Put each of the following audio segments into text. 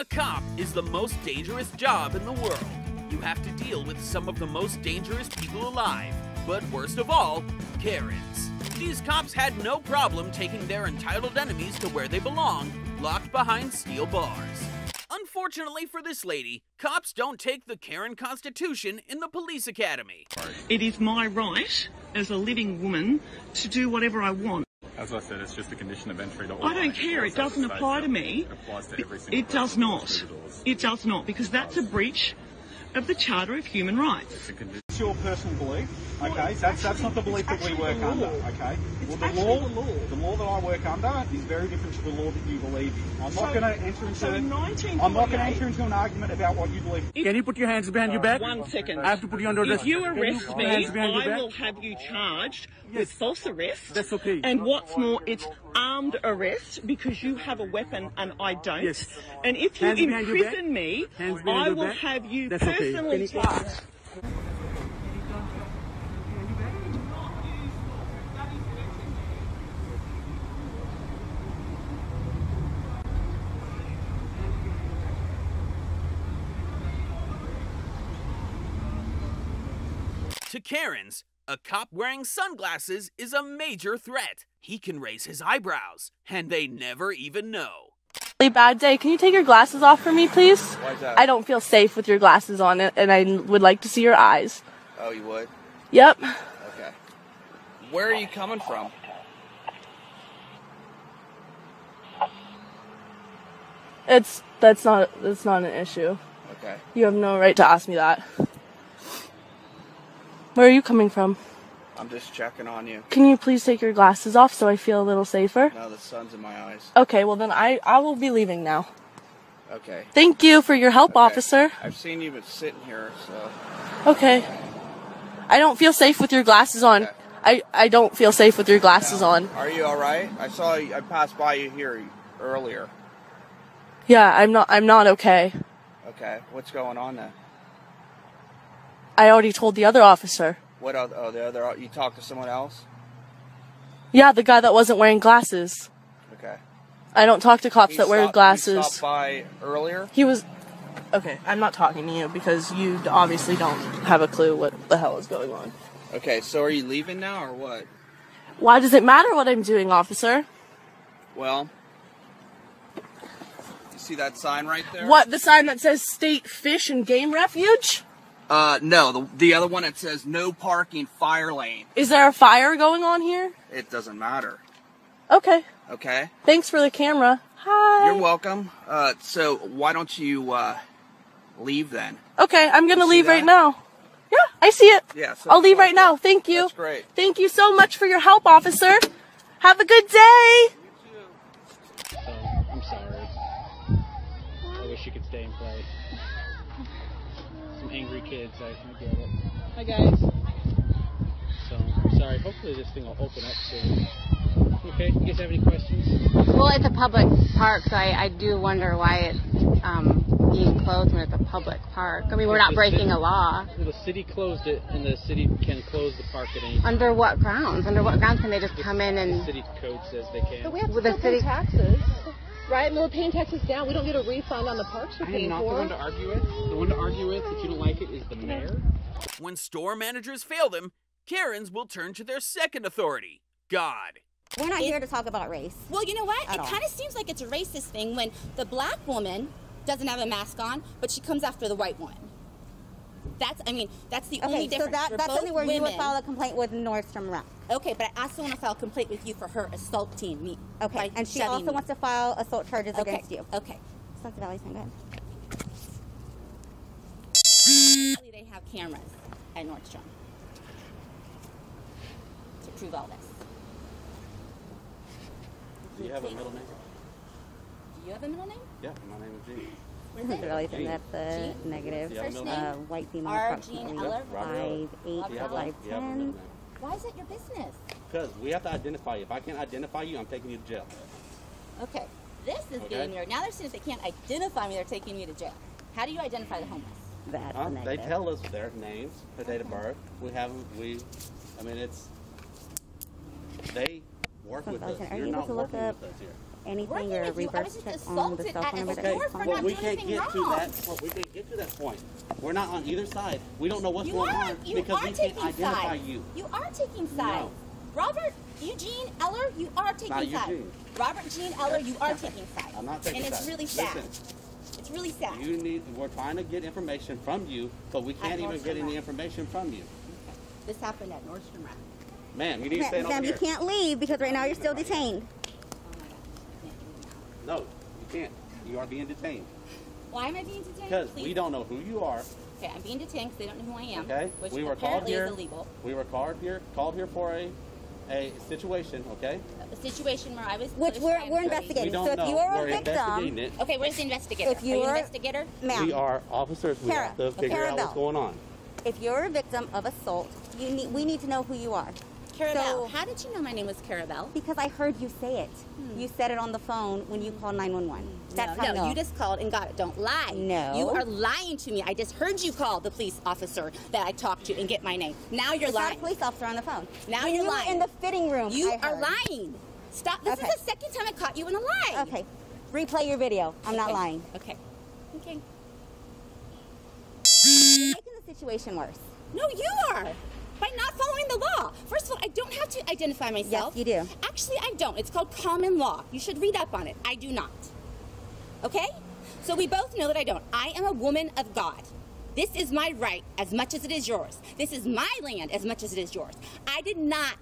a cop is the most dangerous job in the world. You have to deal with some of the most dangerous people alive. But worst of all, Karens. These cops had no problem taking their entitled enemies to where they belong, locked behind steel bars. Unfortunately for this lady, cops don't take the Karen Constitution in the police academy. It is my right as a living woman to do whatever I want. As I said, it's just a condition of entry to all. I don't care. It doesn't apply to me. It applies to every single It does not. It does not, because that's a breach of the Charter of Human Rights. It's your personal belief, okay? That's not the belief that we work under, okay? Well, the law that I work under is very different to the law that you believe in. I'm not going to enter into an argument about what you believe. Can you put your hands behind your back? 1 second. I have to put you under arrest. If you arrest me, I will have you charged with false arrest. That's okay. And what's more, it's armed arrest because you have a weapon and I don't. Yes. And if you imprison me, I will have you personally charged. To Karens, a cop wearing sunglasses is a major threat. He can raise his eyebrows, and they never even know. Really bad day. Can you take your glasses off for me, please? Why is that? I don't feel safe with your glasses on, and I would like to see your eyes. Oh, you would? Yep. Okay. Where are you coming from? That's not an issue. Okay. You have no right to ask me that. Where are you coming from? I'm just checking on you. Can you please take your glasses off so I feel a little safer? No, the sun's in my eyes. Okay, well then I will be leaving now. Okay. Thank you for your help, Okay. officer. I've seen you sitting here, so... Okay. I don't feel safe with your glasses on. Okay. I don't feel safe with your glasses on. Are you alright? I passed by you here earlier. Yeah, I'm not okay. Okay. What's going on then? I already told the other officer. What other? Oh, the other. You talked to someone else? Yeah, the guy that wasn't wearing glasses. Okay. I don't talk to cops that wear glasses. He stopped by earlier? He was... Okay, I'm not talking to you because you obviously don't have a clue what the hell is going on. Okay, so are you leaving now or what? Why does it matter what I'm doing, officer? Well, you see that sign right there? What, the sign that says State Fish and Game Refuge? No, the other one that says no parking, fire lane. Is there a fire going on here? It doesn't matter. Okay. Okay? Thanks for the camera. Hi. You're welcome. So why don't you, leave then? Okay, I'm gonna leave right now. Yeah, I see it. Yeah. So I'll leave right now. Thank you. That's great. Thank you so much for your help, officer. Have a good day. I'm sorry. I wish you could stay and play. Some angry kids, I get it. Hi guys. So, I'm sorry. Hopefully this thing will open up soon. Okay, you guys have any questions? Well, it's a public park, so I do wonder why it's being closed when it's a public park. I mean, we're not breaking a law. The city closed it, and the city can close the park at any time. Under what grounds? Under what grounds can they just come in and... The city code says they can. But we have to still pay taxes, right? I mean, we're paying taxes down. We don't get a refund on the parks we're paying for. I'm not the one to argue with. The one to argue with, if you don't like it, is the mayor. When store managers fail them, Karens will turn to their second authority, God. We're not here to talk about race. Well, you know what? It kind of seems like it's a racist thing when the black woman doesn't have a mask on, but she comes after the white one. That's the only difference. So that's only where you would file a complaint with Nordstrom Rack. Okay, but I also want to file a complaint with you for her assaulting me. Okay, and she also wants to file assault charges against you. Okay. So that's the Valley sign. Go ahead. They have cameras at Nordstrom to prove all this. Do you have a middle name? Do you have a middle name? Yeah, my name is G. This is the Valley sign. That's a negative. White female, approximately 5'8", 5'10". Why is it your business? Because we have to identify you. If I can't identify you, I'm taking you to jail. Okay, this is getting weird. Now they're saying if they can't identify me, they're taking me to jail. How do you identify the homeless? That's a negative. They tell us their names, their date of birth. We have them. They work with us. Are you You're able not to look working up with us here. anything or reverse check on the cell phone number that you're calling? Well, we can't get to that. Well, we can't get to that point. We're not on either side. We don't know what's going on because we can't identify you. You are taking sides. Robert Eugene Eller, you are taking sides. Robert Gene Eller, you are taking sides. I'm not taking sides. And it's really sad. Listen, it's really sad. We're trying to get information from you, but we can't even get any information from you. This happened at Nordstrom Rack. Ma'am, you need to stay over here. You can't leave because right now you're still detained. No, you can't. You are being detained. Why am I being detained? Because we don't know who you are. Okay, I'm being detained because they don't know who I am. Okay, which we were apparently called here. is illegal. We were called here for a situation. Okay. A situation where I was. Which we're investigating. So if you are a victim, okay, where's the investigator? If you are an investigator, ma'am, we are officers. We have to figure out what's going on. If you're a victim of assault, we need to know who you are. Carabelle. How did you know my name was Carabelle? Because I heard you say it. You said it on the phone when you called 911. That's how I know. You just called and got it. Don't lie. No. You are lying to me. I just heard you call the police officer that I talked to and get my name. Now you're lying. Not a police officer on the phone. Now you're lying. In the fitting room. You are lying. Stop. This is the second time I caught you in a lie. Okay. Replay your video. I'm not lying. Okay. Okay. Making the situation worse. No, you are. By not following the law. First of all, I don't have to identify myself. Yes, you do. Actually, I don't. It's called common law. You should read up on it. I do not. Okay? So we both know that I don't. I am a woman of God. This is my right as much as it is yours. This is my land as much as it is yours. I did not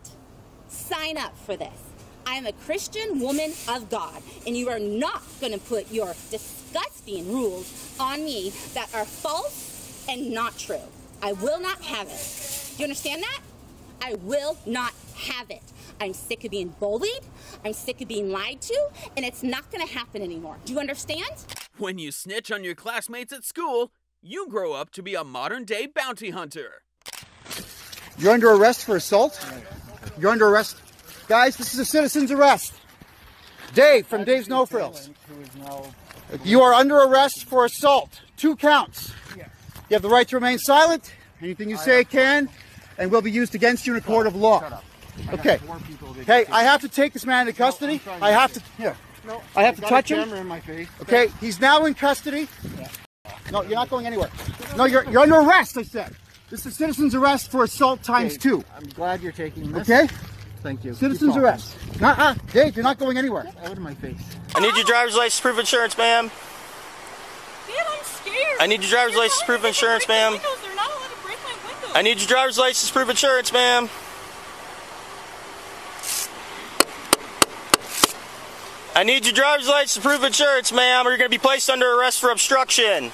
sign up for this. I am a Christian woman of God, and you are not going to put your disgusting rules on me that are false and not true. I will not have it. Do you understand that? I will not have it. I'm sick of being bullied. I'm sick of being lied to, and it's not going to happen anymore. Do you understand? When you snitch on your classmates at school, you grow up to be a modern-day bounty hunter. You're under arrest for assault. You're under arrest. Guys, this is a citizen's arrest. Dave from Dave's No Frills. You are under arrest for assault. 2 counts. You have the right to remain silent. Anything you say can and will be used against you in a court of law. Okay. Hey, I have to take this man into custody. I have to. Here. I have to touch him. Okay. He's now in custody. No, you're not going anywhere. No, you're under arrest. I said. This is citizen's arrest for assault times 2. I'm glad you're taking this. Okay. Thank you. Citizen's arrest. Dave, you're not going anywhere. Out of my face. I need your driver's license proof of insurance, ma'am. Man, I'm scared. I need your driver's license proof of insurance, ma'am. They're not allowed to break my windows. I need your driver's license proof of insurance, ma'am. I need your driver's license proof of insurance, ma'am, or you're going to be placed under arrest for obstruction.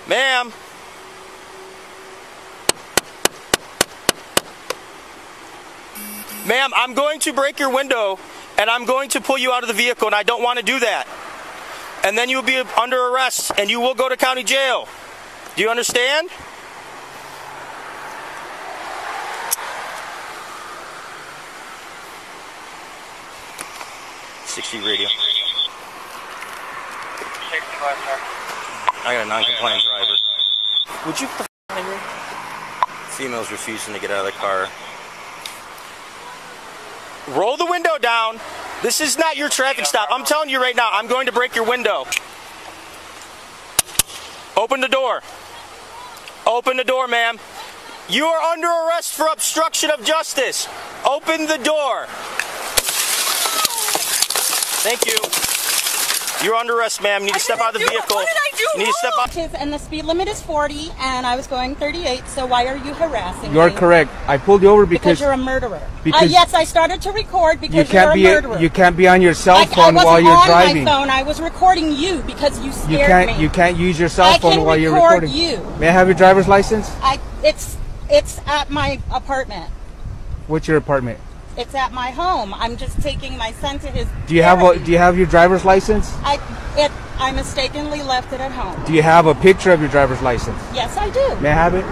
Ma'am. Ma'am, I'm going to break your window, and I'm going to pull you out of the vehicle, and I don't want to do that. And then you'll be under arrest, and you will go to county jail. Do you understand? .60 radio. I got a non-compliant driver. Would you put the f*** here? Female's refusing to get out of the car. Roll the window down. This is not your traffic stop. I'm telling you right now, I'm going to break your window. Open the door. Open the door, ma'am. You are under arrest for obstruction of justice. Open the door. Thank you. You're under arrest, ma'am. You need to step out of the vehicle. What did I do? You need to step out. And the speed limit is 40, and I was going 38, so why are you harassing me? You're correct. I pulled you over because you're a murderer. Because yes, I started to record because you're a murderer. You can't be on your cell phone while you're driving. I wasn't on my phone. I was recording you because you scared me. You can't use your cell phone while you're recording. I can record you. May I have your driver's license? It's at my apartment. What's your apartment? It's at my home. I'm just taking my son to his. Do you have your driver's license? I mistakenly left it at home. Do you have a picture of your driver's license? Yes, I do. May I have it?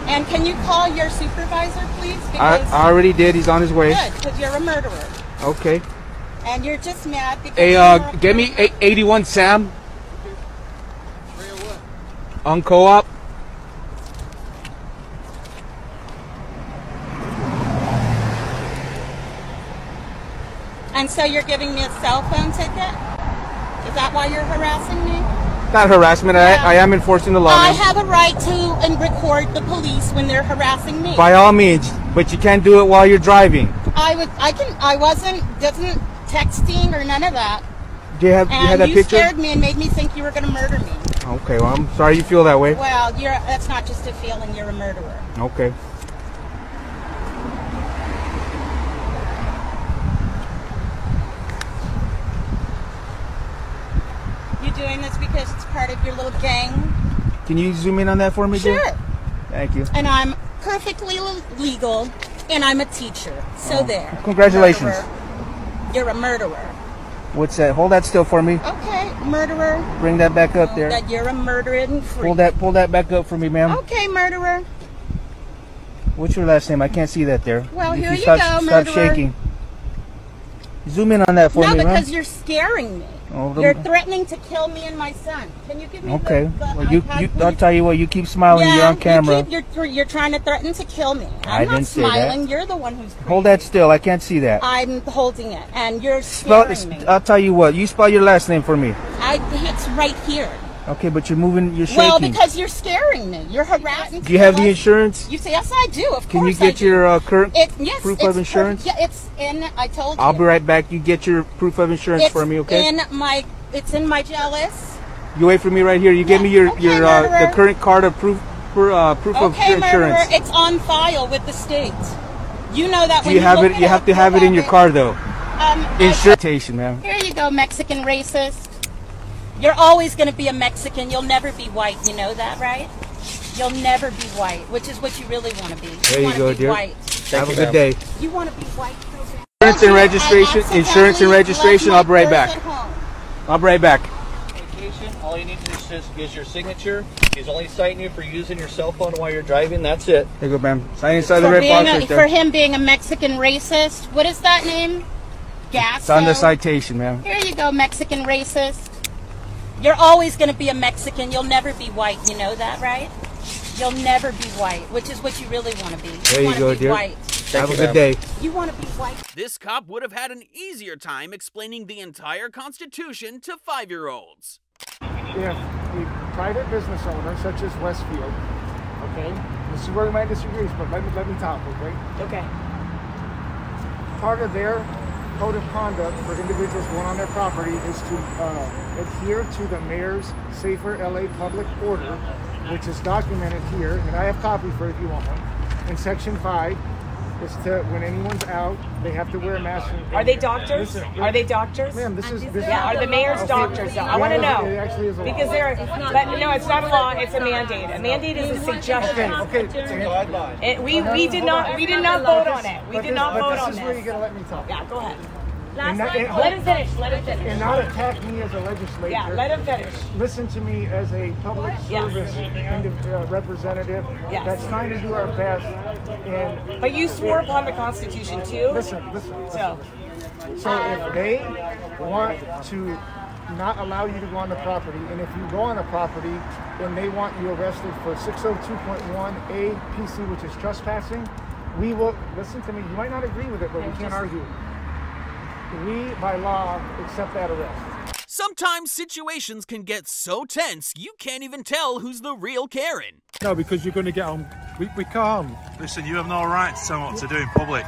And can you call your supervisor, please? I already did. He's on his way. Good, because you're a murderer. Okay. And you're just mad because. Hey, give me 81 Sam. On co-op. So you're giving me a cell phone ticket? Is that why you're harassing me? Not harassment. I am enforcing the law. I ma'am. have a right to record the police when they're harassing me. By all means, but you can't do it while you're driving. I wasn't texting or none of that. Do you have that you picture? scared me and made me think you were going to murder me. Okay, well, I'm sorry you feel that way. Well, that's not just a feeling, you're a murderer. Okay. You doing this because it's part of your little gang? Can you zoom in on that for me, dear? Sure. Thank you. And I'm perfectly legal, and I'm a teacher. So there. Congratulations. Murderer. You're a murderer. What's that? Hold that still for me. Okay, murderer. Bring that back up there. That you're a murdering freak. Pull that back up for me, ma'am. Okay, murderer. What's your last name? I can't see that there. Well, here you stop, go, Stop murderer. shaking. Zoom in on that for me, No, ma'am. because you're scaring me. You're threatening to kill me and my son. Can you give me okay. the Well, iPad, I'll tell you what. You keep smiling. Yeah, You're on camera. You're trying to threaten to kill me. I I'm didn't not say that. smiling. You're the one who's. Hold that still. I can't see that. I'm holding it, and you're scaring me. I'll tell you what. You spell your last name for me. It's right here. Okay, but you're moving. You're shaking. Well, because you're scaring me. You're harassing. Do you have the insurance? You say yes, I do. Of course. Can you get your current proof of insurance? Yeah, it's in. I told you. I'll be right back. You get your proof of insurance for me, okay? It's in my jealous. You wait for me right here. You give me your the current card of proof of your insurance. It's on file with the state. You know that. You have it. You have to have it in your car, though. Insurance, ma'am. Here you go, Mexican racist. You're always going to be a Mexican. You'll never be white. You know that, right? You'll never be white, which is what you really want to be. There you go, dear. White. Have a good day. You want to be white. Insurance and registration. Insurance and registration. I'll be right back. I'll be right back. Vacation, all you need to do is your signature. He's only citing you for using your cell phone while you're driving. That's it. There you go, ma'am. Sign inside the red box right there. For him being a Mexican racist. What is that name? Gasso. It's on the citation, ma'am. Here you go, Mexican racist. You're always going to be a Mexican. You'll never be white. You know that, right? You'll never be white, which is what you really want to be. There you go, dear. White. Have a good day. You want to be white. This cop would have had an easier time explaining the entire Constitution to 5-year-olds. If a private business owner, such as Westfield, okay, this is where we might disagree, but let me talk, okay? Okay. Part of their code of conduct for individuals going on their property is to adhere to the mayor's Safer LA Public Order, which is documented here, and I have copy for it if you want one. In Section 5, it's to when anyone's out, they have to wear a mask. Are they doctors? Are they doctors? Ma'am, this is yeah. Are the mayor's doctors? Though? I want to know. It actually is a law. Because they're no, it's not a law. It's a mandate. A mandate is a suggestion. Okay. We did not vote on it. We did not vote on this. This is where you gotta let me talk. Yeah, go ahead. Let him finish. Let him finish. And not attack me as a legislator. Yeah, let him finish. Listen to me as a public service representative that's trying to do our best. But you swore upon the Constitution too. Listen. So if they want to not allow you to go on the property, and if you go on the property and they want you arrested for 602.1 PC, which is trespassing, we will listen to me. You might not agree with it, but we can't argue. We, by law, accept that arrest. Sometimes situations can get so tense, you can't even tell who's the real Karen. No, because you're going to get on. We can't. Listen, you have no right to tell me what to do in public.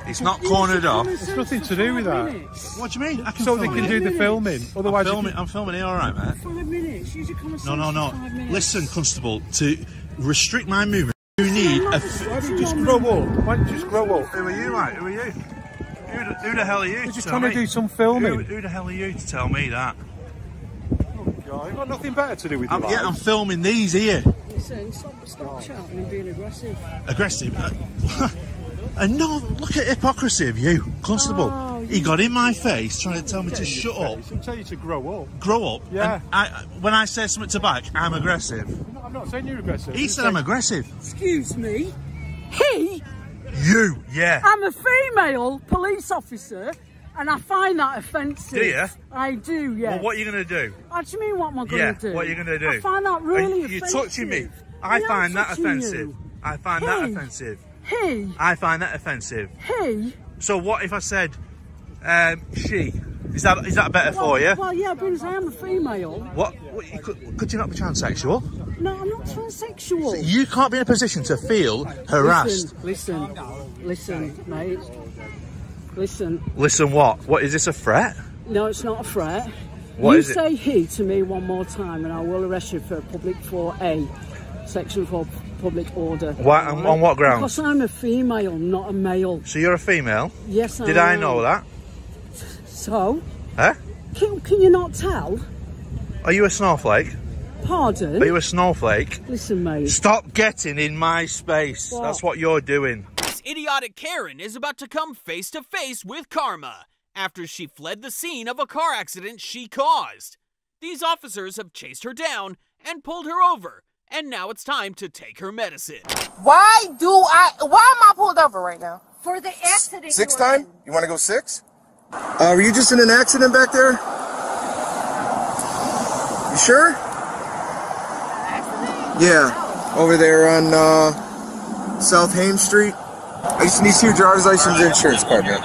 It's not cornered off. It's nothing to do with that. What do you mean? I can so they can do the filming. Otherwise, I'm filming here, all right, man. 5 minutes. Use your common sense. No. Listen, Constable, to restrict my movement, you need a... Just grow up. Why don't you just grow up? Who are you, mate? Who are you? Who the hell are you? You're just trying to do some filming. Who the hell are you to tell me that? Oh God, you've got nothing better to do with your life. Yeah, I'm filming these here. Listen, stop shouting and being aggressive. Aggressive? And no, look at hypocrisy of you, Constable. Oh, he got in my face trying to tell me to shut up. He'll tell you to grow up. Grow up? Yeah. And when I say something to back, I'm aggressive. No, I'm not saying you're aggressive. He said I'm aggressive. Excuse me. He? You, yeah. I'm a female police officer, and I find that offensive. Do you? I do, yeah. Well, what are you going to do? What do you mean, what am I going to do? What are you going to do? I find that really offensive. You're touching me. I find that offensive. I find that offensive. He? I find that offensive. He? So what if I said, She. Is that better for you? Well, yeah, because I am a female. What could you not be transsexual? No, I'm not transsexual. So you can't be in a position to feel harassed. Listen, mate. Listen. Listen what? What, is this a threat? No, it's not a threat. What is it? You say he to me one more time and I will arrest you for public 4A, section 4 public order. Why, on what grounds? Because I'm a female, not a male. So you're a female? Yes, I am. Did I know that? So? Huh? Can you not tell? Are you a snowflake? Pardon? Are you a snowflake? Listen, mate. Stop getting in my space. What? That's what you're doing. This idiotic Karen is about to come face to face with karma after she fled the scene of a car accident she caused. These officers have chased her down and pulled her over, and now it's time to take her medicine. Why am I pulled over right now? For the accident. Sixth time? You want to go 6? Were you just in an accident back there? You sure? Yeah, over there on South Hames Street. I just need to see your driver's license and insurance card, man.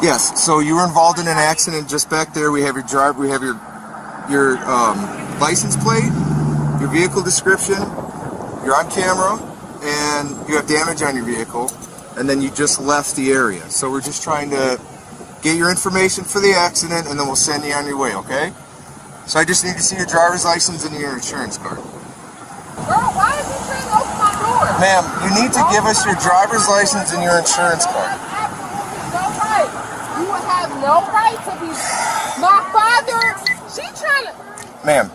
Yes, so you were involved in an accident just back there. We have your license plate, your vehicle description, you're on camera, and you have damage on your vehicle, and then you just left the area. So we're just trying to get your information for the accident, and then we'll send you on your way, okay? So I just need to see your driver's license and your insurance card. Girl, why is you trying to open my door? Ma'am, you need to give us your driver's license and your insurance card. No right. You would have no right to be my father. She trying to. Ma'am,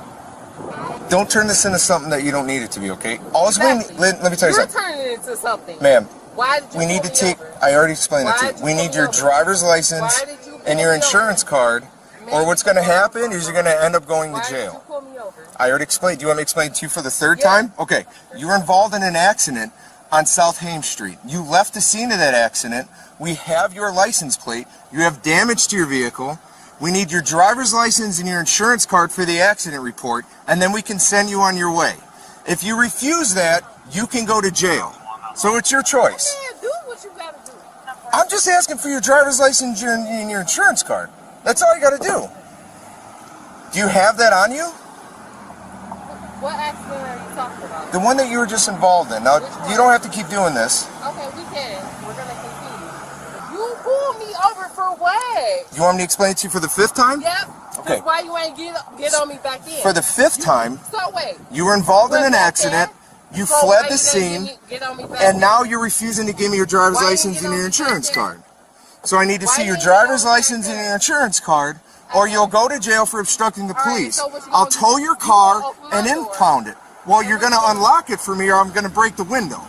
don't turn this into something that you don't need it to be, okay? Let me tell you something. You're turning it into something. Ma'am, why did you we need to take, I already explained it to you. We need your driver's license and your insurance card, or what's going to happen is you're going to end up going to jail. I already explained. Do you want me to explain it to you for the third time? Okay. You were involved in an accident on South Hames Street. You left the scene of that accident. We have your license plate. You have damage to your vehicle. We need your driver's license and your insurance card for the accident report, and then we can send you on your way. If you refuse that, you can go to jail. So it's your choice. Do what you gotta do. I'm just asking for your driver's license and your insurance card. That's all you gotta do. Do you have that on you? What accident are you talking about? The one that you were just involved in. Now, you don't have to keep doing this. Okay, we can. We're gonna continue. You pulled me over for what? You want me to explain it to you for the 5th time? Yep. Okay. Why you ain't get on me back in? For the 5th time, so wait. You were involved in an accident, you fled the scene, and now you're refusing to give me your driver's license and your insurance card. So I need to see your driver's license and your insurance card, or you'll go to jail for obstructing the police. I'll tow your car and impound it. Well, you're going to unlock it for me, or I'm going to break the window.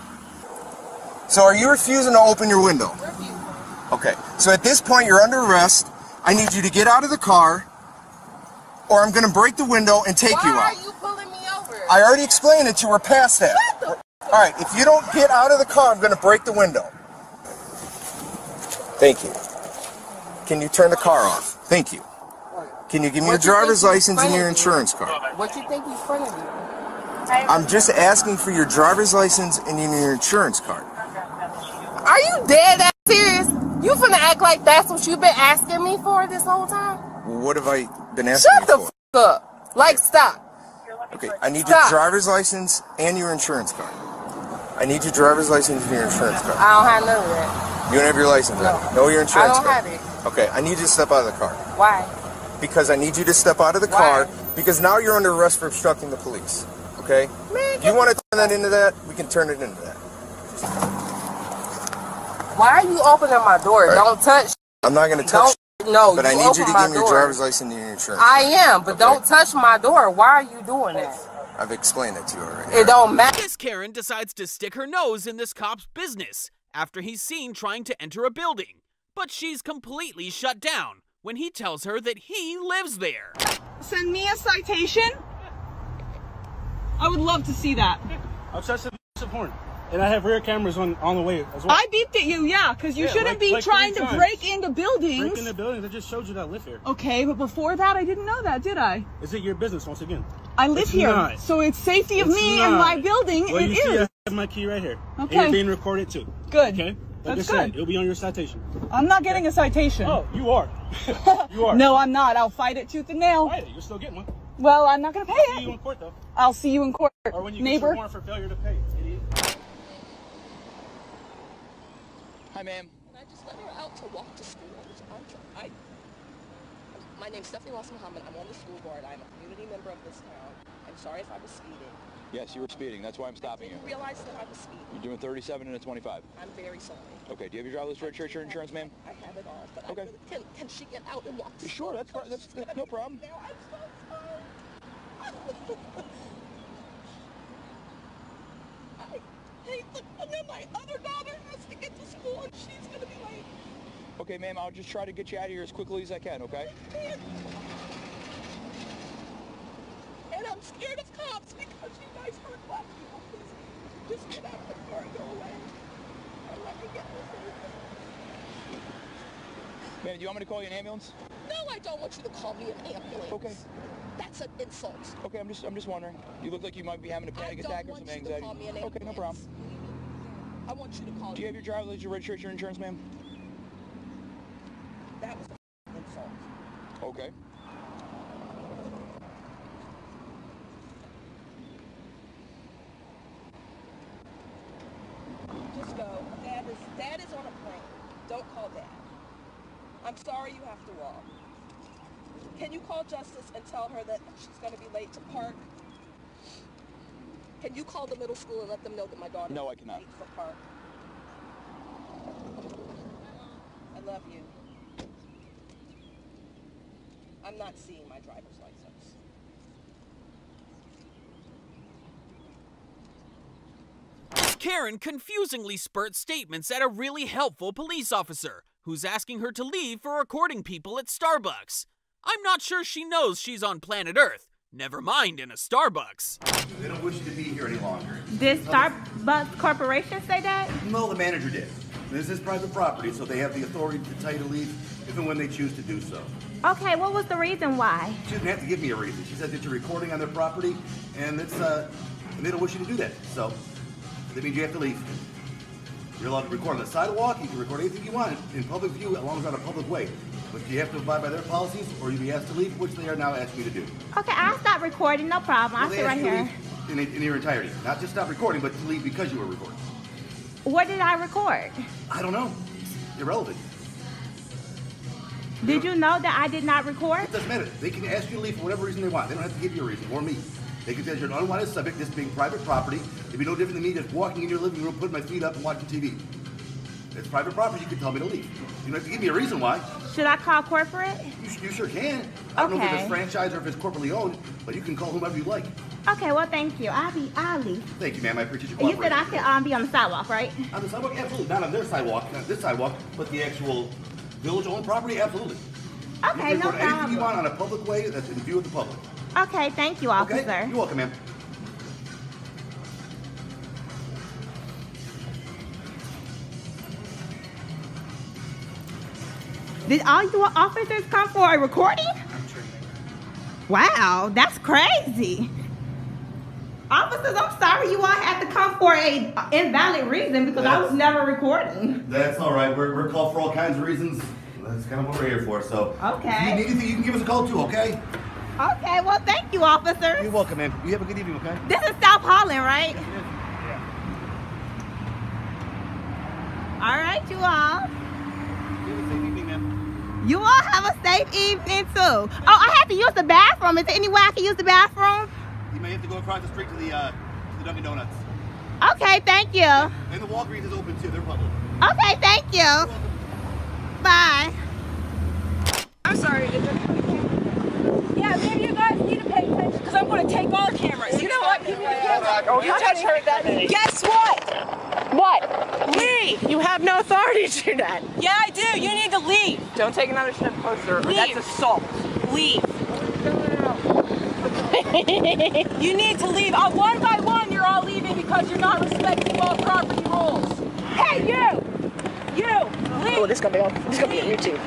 So are you refusing to open your window? Okay. So at this point, you're under arrest. I need you to get out of the car, or I'm going to break the window and take you out. Why are you pulling me over? I already explained it to her. We're past that. All right. If you don't get out of the car, I'm going to break the window. Thank you. Can you turn the car off? Thank you. Can you give me your driver's license and your insurance card? What you think he's front of you? I'm just asking for your driver's license and your insurance card. Are you dead ass serious? You finna act like that's what you've been asking me for this whole time? What have I been asking you for? Shut the f up. Like, stop. Okay, I need your driver's license and your insurance card. I need your driver's license and your insurance card. I don't have none of that. You don't have your license, right? No, your insurance card. I don't have it. Okay, I need you to step out of the car. Why? Because I need you to step out of the car, because now you're under arrest for obstructing the police. Okay? Man, you want to turn that into that? We can turn it into that. Why are you opening my door? Right. Don't touch. I'm not going to touch. No, but I need you to give me your driver's license and your insurance. I am, but don't touch my door. Why are you doing that? I've explained it to you already. It don't matter. This Karen decides to stick her nose in this cop's business after he's seen trying to enter a building. But she's completely shut down when he tells her that he lives there. Send me a citation? I would love to see that. Obsessive porn. And I have rear cameras on the way as well. I beeped at you, yeah, because you shouldn't be trying to break into buildings. Break into buildings? I just showed you that I live here. Okay, but before that, I didn't know that, did I? Is it your business, once again? I live here, so it's safety of me and my building. Well, it see, is. I have my key right here. Okay. And you're being recorded too. Good. Okay? Like I said, it'll be on your citation. I'm not getting a citation. Oh, you are. You are. No, I'm not. I'll fight it tooth and nail. Fight it. You're still getting one. Well, I'm not going to pay I'll see it. you in court, though. I'll see you in court, Or when you neighbor. get your warrant for failure to pay, idiot. Hi, ma'am. Can I just let her out to walk to school? My name's Stephanie Ross Muhammad. I'm on the school board. I'm a community member of this town. I'm sorry if I was speeding. Yes, you were speeding. That's why I'm stopping you. I didn't realize that I was speeding. You're doing 37 and a 25. I'm very sorry. Okay, do you have your driver's license or insurance, ma'am? I have it all, but Okay. Can she get out and walk to Sure, school? that's no problem. Now, I'm so sorry. I hate and then my other daughter has to get to school and she's going to be late. Okay, ma'am, I'll just try to get you out of here as quickly as I can, okay? And I'm scared of cops because you guys hurt black people. Please, just get out of the car and go away. And let me get this thing. Ma'am, do you want me to call you an ambulance? No, I don't want you to call me an ambulance. Okay. That's an insult. Okay, I'm just wondering. You look like you might be having a panic attack or some anxiety. Call me an okay, no problem. I want you to call Do you have your driver's license, your registration, your insurance, ma'am? That was an insult. Okay. Just go. Dad is on a plane. Don't call Dad. I'm sorry you have to walk. Can you call Justice and tell her that she's going to be late to park? Can you call the middle school and let them know that my daughter No, I is cannot. late for park? I love you. I'm not seeing my driver's license. Karen confusingly spurts statements at a really helpful police officer who's asking her to leave for recording people at Starbucks. I'm not sure she knows she's on planet Earth. Never mind in a Starbucks. They don't wish you to be here any longer. Did Starbucks Corporation say that? No, the manager did. This is private property, so they have the authority to tell you to leave if and when they choose to do so. Okay, what was the reason why? She didn't have to give me a reason. She said that you're recording on their property, and it's and they don't wish you to do that. So that means you have to leave. You're allowed to record on the sidewalk. You can record anything you want in public view, as long as it's on a public way. But you have to abide by their policies, or you'll be asked to leave, which they are now asking you to do. Okay, I'll stop recording, no problem. I'll sit right here. In your entirety. Not just stop recording, but to leave because you were recording. What did I record? I don't know. It's irrelevant. Did you know that I did not record? It doesn't matter. They can ask you to leave for whatever reason they want. They don't have to give you a reason, or me. They can say you're an unwanted subject, this being private property. It'd be no different than me just walking in your living room, putting my feet up, and watching TV. It's private property. You can tell me to leave. You don't have to give me a reason why. Should I call corporate? You sure can. I don't know if it's franchise or if it's corporately owned, but you can call whomever you like. Okay, well, thank you. I'll leave. Thank you, ma'am. I appreciate your You cooperation. said I could be on the sidewalk, right? On the sidewalk? Absolutely. Not on their sidewalk, not this sidewalk, but the actual village-owned property? Absolutely. Okay, you can no record anything problem. you want on a public way that's in view of the public. Okay, thank you, officer. Okay? You're welcome, ma'am. Did all you officers come for a recording? Wow, that's crazy. Officers, I'm sorry you all had to come for a invalid reason because I was never recording. That's all right. We're called for all kinds of reasons. That's kind of what we're here for. So, okay. If you need anything, you can give us a call too. Okay. Okay. Well, thank you, officers. You're welcome, ma'am. You have a good evening. Okay. This is South Holland, right? Yeah. All right, you all. You have a safe evening, ma'am. You all have a safe evening too. Oh, I have to use the bathroom. Is there any way I can use the bathroom? You may have to go across the street to the Dunkin' Donuts. Okay, thank you. And the Walgreens is open too. They're public. Okay, thank you. Bye. I'm sorry. Yeah, maybe you guys need to pay attention because I'm going to take all cameras. You know what? Give me the camera. You just heard that. Guess what? What? Leave. You have no authority to do that. Yeah, I do. You need to leave. Don't take another step closer. Leave. That's assault. Leave. You need to leave. One by one, you're all leaving because you're not respecting all property rules. Hey, you! Leave. Oh, this is gonna be on. This is gonna be on YouTube.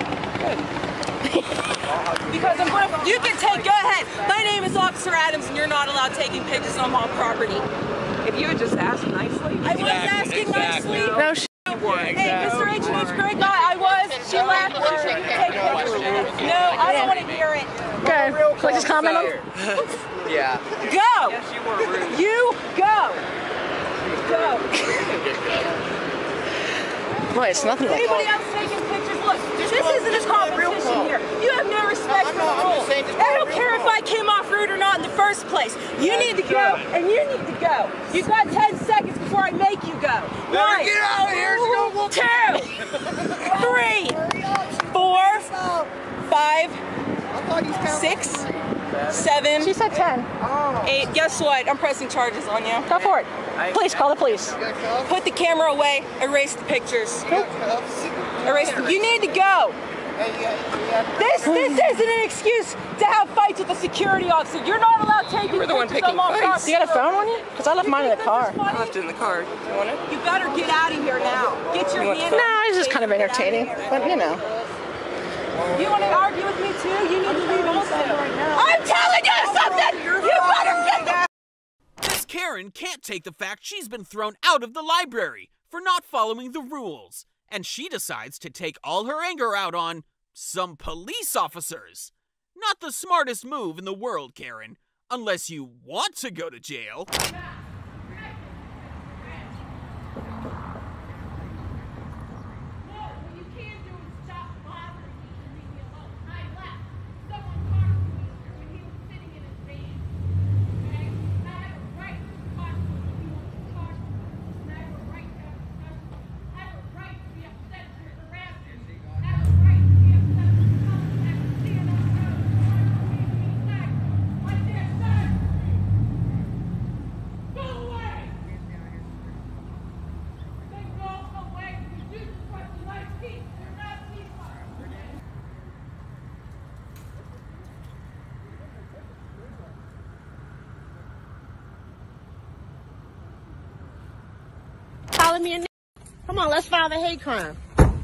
Because I'm gonna. You can take. Go ahead. My name is Officer Adams, and you're not allowed taking pictures on my property. If you had just asked nicely. I was asking nicely. No. Yeah, exactly. Hey, Mr. H&H, great guy. I was. She left. She can take pictures. No, I don't want to hear it. Okay, can I just comment on? Yeah. Go. You go. Go. Well, it's nothing like Anybody else taking pictures? Look, this isn't a competition here. You have no respect for the rules. I don't care if I came off rude or not in the first place. You need to go, and you need to go. You've got 10 seconds before I make you go. One, Get out of here. 2, 3, 4, 5, 6, 7. She said 10. 8. Guess what? I'm pressing charges on you. Go for it. Please call the police. Put the camera away. Erase the pictures. Erase. You need to go. This isn't an excuse to have fights with a security officer. You're not allowed taking pictures along fights. You got a phone on you? Because I left mine in the car. I left it in the car. You want it? You better get out of here now. Get your hand. No, it's just kind of entertaining. But, you know. You want to argue with me too? You need to leave also. I'm telling you something! You better get that! Miss Karen can't take the fact she's been thrown out of the library for not following the rules, and she decides to take all her anger out on some police officers. Not the smartest move in the world, Karen, unless you want to go to jail. Calling me a nigga. Come on, let's file the hate crime.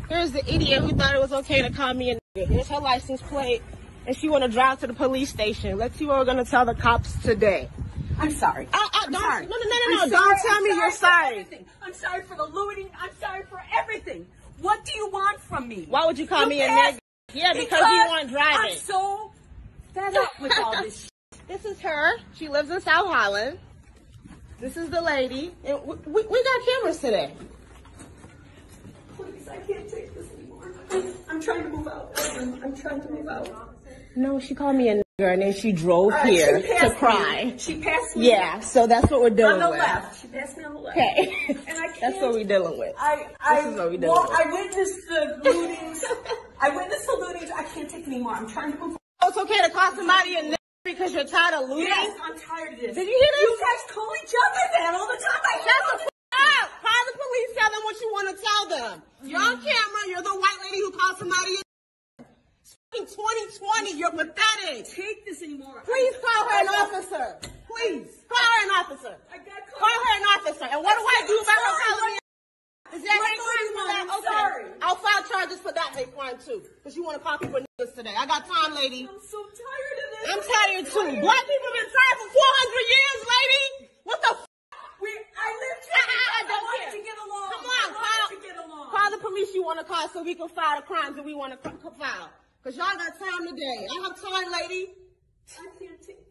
Here's the idiot who thought it was okay to call me a nigga. Here's her license plate, and she want to drive to the police station. Let's see what we're going to tell the cops today. I'm sorry. I'm sorry. No. I'm Don't sorry. tell me you're sorry. I'm sorry for the looting. I'm sorry for everything. What do you want from me? Why would you call me a nigga? Yeah, because you weren't driving. I'm so fed up with all this shit. This is her. She lives in South Holland. This is the lady. And we got cameras today. Please, I can't take this anymore. I'm trying to move out. I'm trying to move out. No, she called me a nigger and then she drove here to cry. She passed me. Yeah, so that's what we're dealing on the with. left. She passed me on the left. Okay. And I can't. That's what we're dealing with. This is what we're dealing with. I witnessed the lootings. I can't take anymore. I'm trying to move out. Oh, it's okay to call somebody a nigger because you're tired of looting? Yes, I'm tired of this. Did you hear this? You guys call each other that all the time. Shut the f*** up! Call the police, tell them what you want to tell them. You're on camera, you're the white lady who called somebody a It's fucking 2020, you're pathetic. Take this anymore. Please call her an officer. Please. Call her an officer. Call her an officer. And what do I do about her calling me a Is that hate crime for that? Okay. Sorry. I'll file charges for that hate crime too. Because you want to call people niggas today. I got time, lady. I'm so tired of this. I'm tired too. Black people been tired for 400 years, lady. What the f***? I lived here. I don't wanted care. to get along. Come on, call the police you want to call so we can file the crimes that we want to file. Because y'all got time today. I have time, lady. I can't take